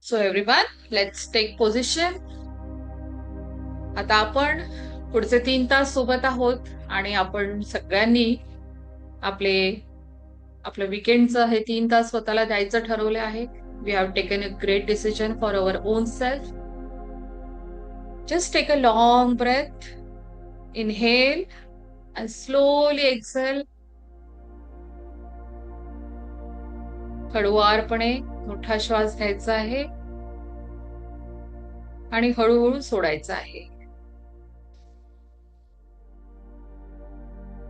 So everyone, let's take position. आता आपण पुढचे 3 तास सोबत आहोत आणि आपण सगळ्यांनी आपले आपलं विकेंडचं हे 3 तास स्वतःला द्यायचं ठरवले आहे. We have taken a great decision for our own self. Just take a long breath. Inhale and slowly exhale. हळुवारपणे मोठा श्वास घ्यायचा आहे आणि हळूहळू सोडायचा आहे.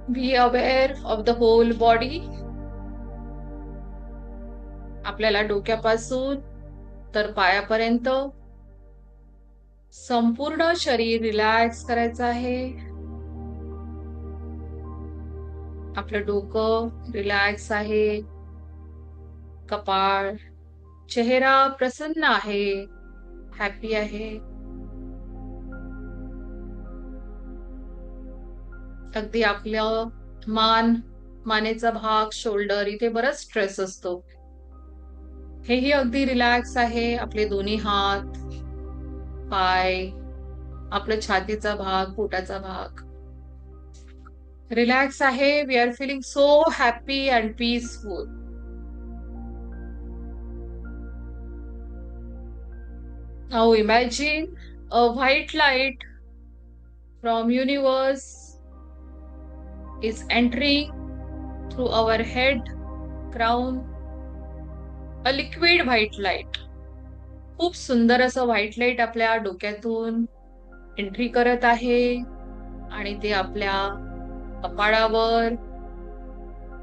Be aware of the whole body. आपल्याला डोक्यापासून तर पायापर्यंत संपूर्ण शरीर रिलॅक्स करायचं आहे. आपलं डोकं रिलॅक्स आहे, कपाळ, चेहरा प्रसन्न आहे, हॅपी आहे. अगदी आपलं मानेचा भाग, शोल्डर इथे बराच स्ट्रेस असतो. हेही अगदी रिलॅक्स आहे. आपले दोन्ही हात, पाय, आपलं छातीचा भाग, पोटाचा भाग रिलॅक्स आहे. We are feeling so happy and peaceful. Now imagine a white light from universe is entering through our head crown. A liquid white light. खूप सुंदर असं व्हाईट लाईट आपल्या डोक्यातून एंट्री करत आहे आणि ते आपल्या कपाळावर,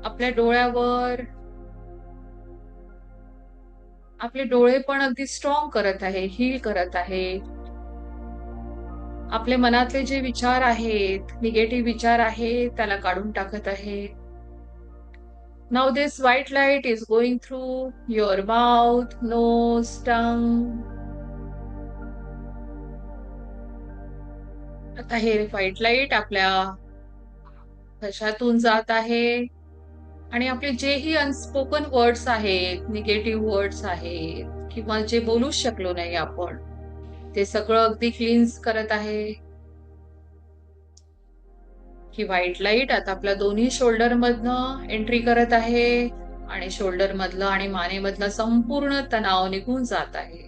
आपल्या डोळ्यावर, आपले डोळे पण अगदी स्ट्रॉंग करत आहे, हील करत आहे. आपले मनातले जे विचार आहेत, निगेटिव्ह विचार आहेत, त्याला काढून टाकत आहे. Now this white light is going through your mouth, nose, tongue. आता हे व्हाईट लाईट आपल्या घशातून जात आहे आणि आपले जेही अनस्पोकन वर्ड्स आहेत, निगेटिव्ह वर्ड्स आहेत किंवा जे बोलूच शकलो नाही आपण, ते सगळं अगदी क्लीन्स करत आहे. ही व्हाईट लाईट आता आपल्या दोन्ही शोल्डर मधनं एंट्री करत आहे आणि शोल्डर मधलं आणि मानेमधलं संपूर्ण तणाव निघून जात आहे.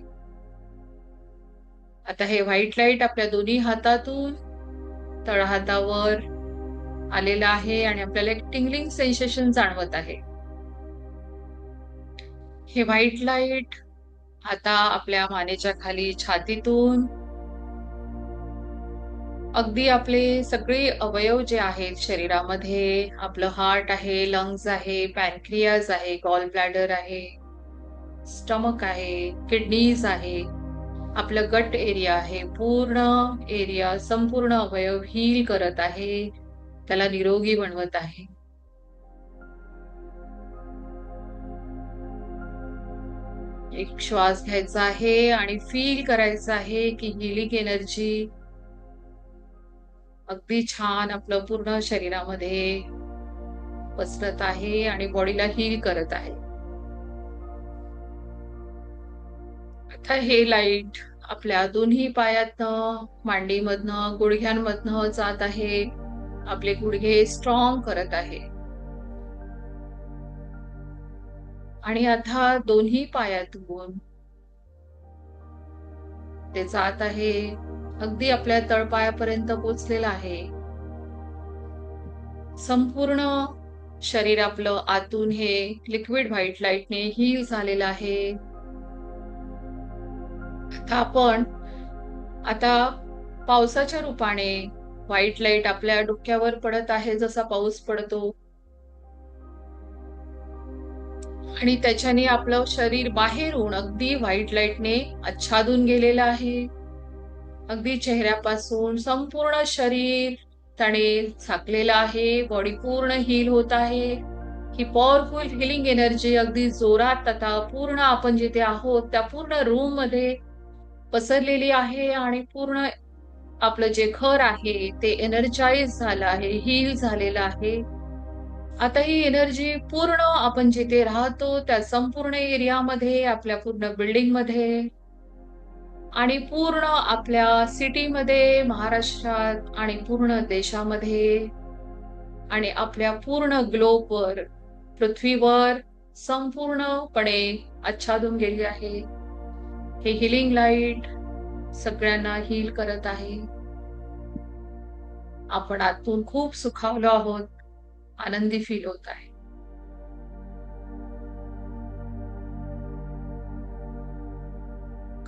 आता हे व्हाईट लाईट आपल्या दोन्ही हातातून तळहातावर आलेलं आहे आणि आपल्याला एक टिंगलिंग सेन्सेशन जाणवत आहे. हे व्हाईट लाईट आता आपल्या मानेच्या खाली छातीतून अगदी आपले सगळे अवयव जे आहेत शरीरामध्ये, आपलं हार्ट आहे, लंग्स आहे, पॅनक्रियाज आहे, गॉल ब्लॅडर आहे, स्टमक आहे, किडनीज आहे, आपलं गट एरिया आहे, पूर्ण एरिया, संपूर्ण अवयव हील करत आहे, त्याला निरोगी बनवत आहे. एक श्वास घ्यायचा आहे आणि फील करायचं आहे की हीलिंग एनर्जी अगदी छान आपलं पूर्ण शरीरामध्ये पसरत आहे आणि बॉडीला हील करत आहे. आता हे लाईट आपल्या दोन्ही पायातनं, मांडीमधनं, गुडघ्यांमधनं जात आहे. आपले गुडघे स्ट्रॉंग करत आहे आणि आता दोन्ही पायातून ते जात आहे, अगदी आपल्या तळपायापर्यंत पोचलेलं आहे. संपूर्ण शरीर आपलं आतून हे लिक्विड व्हाईट लाईटने हील झालेलं आहे. आता पावसाच्या रूपाने व्हाईट लाईट आपल्या डोक्यावर पडत आहे, जसा पाऊस पडतो, आणि त्याच्याने आपलं शरीर बाहेरून अगदी व्हाईट लाईटने आच्छादून गेलेलं आहे. अगदी चेहऱ्यापासून संपूर्ण शरीर त्याने झाकलेलं आहे. बॉडी पूर्ण हील होत आहे. ही पॉवरफुल हिलिंग एनर्जी अगदी जोरात आता पूर्ण आपण जिथे आहोत त्या पूर्ण रूम मध्ये पसरलेली आहे आणि पूर्ण आपलं जे घर आहे ते एनर्जाइज झालं आहे, हील झालेलं आहे. आता ही एनर्जी पूर्ण आपण जिथे राहतो त्या संपूर्ण एरियामध्ये, आपल्या पूर्ण बिल्डिंग मध्ये आणि पूर्ण आपल्या सिटीमध्ये, महाराष्ट्रात आणि पूर्ण देशामध्ये आणि आपल्या पूर्ण ग्लोबवर, पृथ्वीवर संपूर्णपणे आच्छादून गेली आहे. हे हिलिंग लाईट सगळ्यांना हील करत आहे. आपण आतून खूप सुखावलो आहोत, आनंदी फील होत आहे.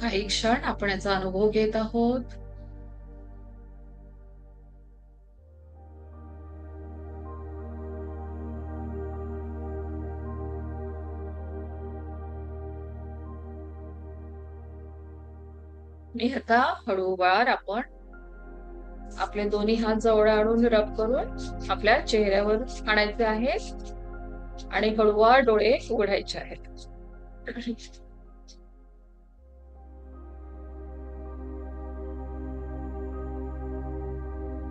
काही क्षण आपण याचा अनुभव घेत आहोत. आणि आता हळूवार आपण आपले दोन्ही हात जवळ आणून रब करून आपल्या चेहऱ्यावर आणायचे आहेत आणि हळूवार डोळे उघडायचे आहेत.